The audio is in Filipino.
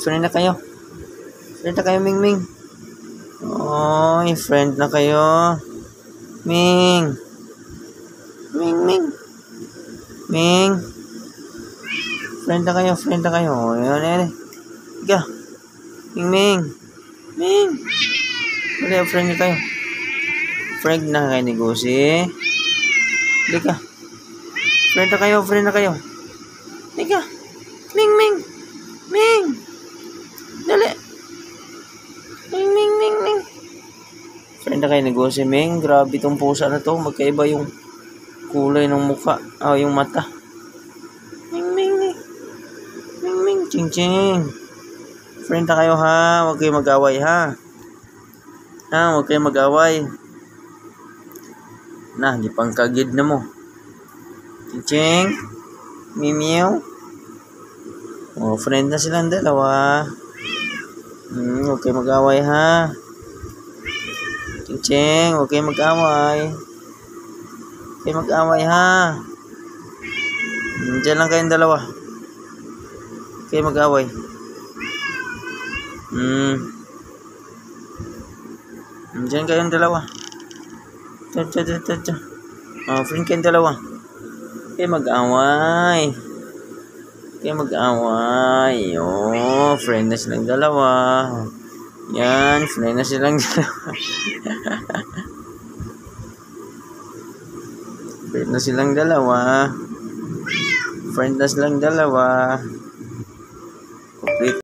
Friend na kayo. Friend na kayo, Ming Ming. Oy, friend na kayo. Ming. Ming Ming. Ming. Friend na kayo, friend na kayo. O, yan. Ika. Ming Ming. Ming. Wala, friend na kayo. Friend na kayo ni Gusi. Ika. Friend na kayo, friend na kayo. Ika. Ming Ming. Ming. Dali. Ming Ming Ming Ming. Friend na kayo ni Gusi, Ming. Grabe tong pusa na to. Magkaiba yung kulay ng mukha. Yung mata. Ming Ming Ming. Ming Ming. Ching Ching. Friend na kayo ha. Huwag kayo mag-away ha. Huwag kayo mag-away. Di pangkagid na mo. Ching Ching. Mimiyaw. Friend na silang dalawa. Huwag kayo mag-away ha. Ching Ching. Huwag kayo mag-away. Huwag kayo mag-away ha. Diyan lang kayong dalawa. Huwag kayo mag-away. Diyan kayong dalawa. Friend kayong dalawa. Huwag kayo mag-away. Huwag kayo mag-away. Friend na silang dalawa. Yan, friend na silang dalawa. Friend na silang dalawa. Friend na silang dalawa.